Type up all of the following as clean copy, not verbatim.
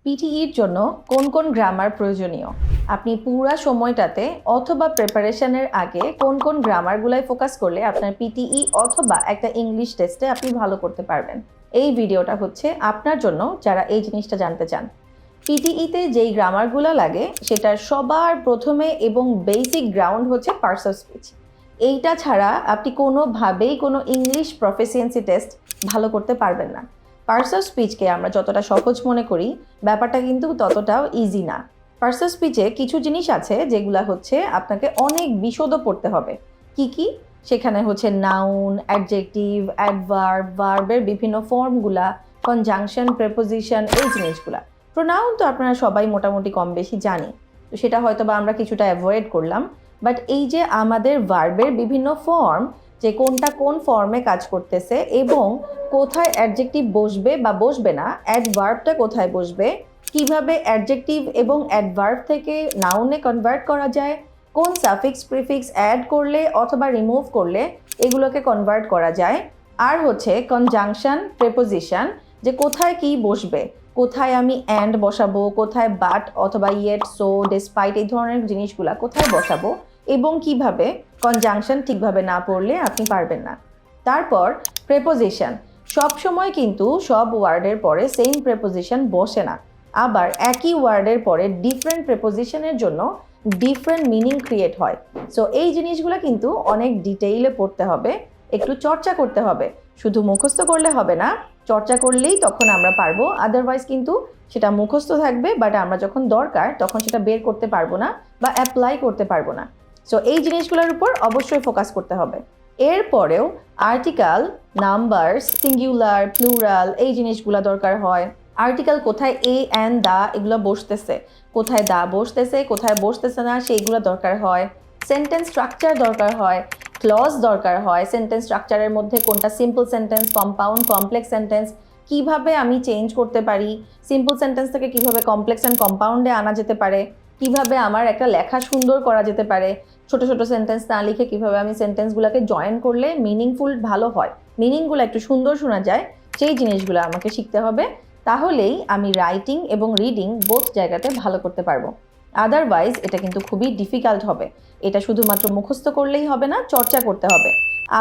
পিটিইর জন্য কোন কোন গ্রামার প্রয়োজনীয়? আপনি পুরা সময়টাতে অথবা প্রিপারেশনের আগে কোন কোন গ্রামারগুলাই ফোকাস করলে আপনার পিটিই অথবা একটা ইংলিশ টেস্টে আপনি ভালো করতে পারবেন? এই ভিডিওটা হচ্ছে আপনার জন্য যারা এই জিনিসটা জানতে চান। পিটিইতে যেই গ্রামারগুলো লাগে সেটার সবার প্রথমে এবং বেসিক গ্রাউন্ড হচ্ছে পার্টস অফ স্পিচ। এইটা ছাড়া আপনি কোনোভাবেই কোনো ইংলিশ প্রফিসিয়েন্সি টেস্ট ভালো করতে পারবেন না। পার্টস অফ স্পিচকে আমরা যতটা সহজ মনে করি, ব্যাপারটা কিন্তু ততটাও ইজি না। পার্টস অফ স্পিচে কিছু জিনিস আছে যেগুলো হচ্ছে আপনাকে অনেক বিশদও পড়তে হবে। কি কি? সেখানে হচ্ছে নাউন, অ্যাডজেক্টিভ, অ্যাডভার্ব, ভার্বের বিভিন্ন ফর্মগুলা, কনজাংশন, প্রেপোজিশন, এই জিনিসগুলা। প্রোনাউন তো আপনারা সবাই মোটামুটি কম বেশি জানি, তো সেটা হয়তো বা আমরা কিছুটা অ্যাভয়েড করলাম। বাট এই যে আমাদের ভার্বের বিভিন্ন ফর্ম, যে কোনটা কোন ফর্মে কাজ করতেছে এবং কোথায় অ্যাডজেক্টিভ বসবে বা বসবে না, অ্যাডভার্বটা কোথায় বসবে, কিভাবে অ্যাডজেক্টিভ এবং অ্যাডভার্ব থেকে নাউনে কনভার্ট করা যায়, কোন সাফিক্স প্রিফিক্স অ্যাড করলে অথবা রিমুভ করলে এগুলোকে কনভার্ট করা যায়, আর হচ্ছে কনজাংশন, প্রেপোজিশন, যে কোথায় কি বসবে, কোথায় আমি অ্যান্ড বসাবো, কোথায় বাট অথবা ইয়েট, সো, ডিসপাইট, এই ধরনের জিনিসগুলা কোথায় বসাবো এবং কিভাবে কনজাংশন ঠিকভাবে না পড়লে আপনি পারবেন না। তারপর প্রেপোজিশন। সব সময় কিন্তু সব ওয়ার্ডের পরে সেম প্রেপোজিশন বসে না, আবার একই ওয়ার্ডের পরে ডিফারেন্ট প্রেপোজিশনের জন্য ডিফারেন্ট মিনিং ক্রিয়েট হয়। সো এই জিনিসগুলো কিন্তু অনেক ডিটেইলে পড়তে হবে, একটু চর্চা করতে হবে। শুধু মুখস্থ করলে হবে না, চর্চা করলেই তখন আমরা পারবো। আদারওয়াইজ কিন্তু সেটা মুখস্থ থাকবে, বাট আমরা যখন দরকার তখন সেটা বের করতে পারবো না বা অ্যাপ্লাই করতে পারবো না। সো এই জিনিসগুলোর উপর অবশ্যই ফোকাস করতে হবে। এরপরেও আর্টিকেল, নাম্বারস, সিঙ্গুলার, প্লুরাল, এই জিনিসগুলো দরকার হয়। আর্টিকেল কোথায় এ অ্যান্ড দা এগুলো বসতেছে, কোথায় দা বসতেছে, কোথায় বসতেছে না, সেইগুলো দরকার হয়। সেন্টেন্স স্ট্রাকচার দরকার হয়, ক্লজ দরকার হয়। সেন্টেন্স স্ট্রাকচারের মধ্যে কোনটা simple sentence, compound, complex sentence, কিভাবে আমি চেঞ্জ করতে পারি, সিম্পল সেন্টেন্স থেকে কিভাবে কমপ্লেক্স অ্যান্ড কম্পাউন্ডে আনা যেতে পারে, কিভাবে আমার একটা লেখা সুন্দর করা যেতে পারে, ছোট ছোট সেন্টেন্স না লিখে কিভাবে আমি সেন্টেন্সগুলোকে জয়েন করলে মিনিংফুল ভালো হয়, মিনিংগুলো একটু সুন্দর শোনা যায়, সেই জিনিসগুলো আমাকে শিখতে হবে। তাহলেই আমি রাইটিং এবং রিডিং বোথ জায়গাতে ভালো করতে পারবো। আদারওয়াইজ এটা কিন্তু খুবই ডিফিকাল্ট হবে। এটা শুধুমাত্র মুখস্থ করলেই হবে না, চর্চা করতে হবে।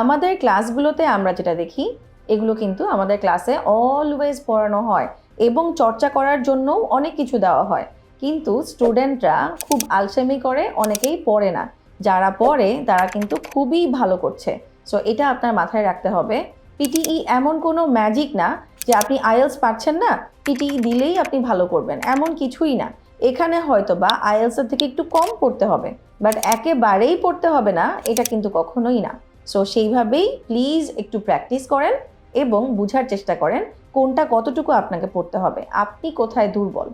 আমাদের ক্লাসগুলোতে আমরা যেটা দেখি, এগুলো কিন্তু আমাদের ক্লাসে অলওয়েজ পড়ানো হয় এবং চর্চা করার জন্যও অনেক কিছু দেওয়া হয়, কিন্তু স্টুডেন্টরা খুব আলসেমি করে, অনেকেই পড়ে না। যারা পড়ে তারা কিন্তু খুবই ভালো করছে। সো এটা আপনার মাথায় রাখতে হবে। পিটিই এমন কোনো ম্যাজিক না যে আপনি আইএলস পাচ্ছেন না, পিটিই দিলেই আপনি ভালো করবেন, এমন কিছুই না। এখানে হয়তো বা আইএলসের থেকে একটু কম পড়তে হবে, বাট একেবারেই পড়তে হবে না, এটা কিন্তু কখনোই না। সো সেইভাবেই প্লিজ একটু প্র্যাকটিস করেন এবং বুঝার চেষ্টা করেন কোনটা কতটুকু আপনাকে পড়তে হবে, আপনি কোথায় দুর্বল।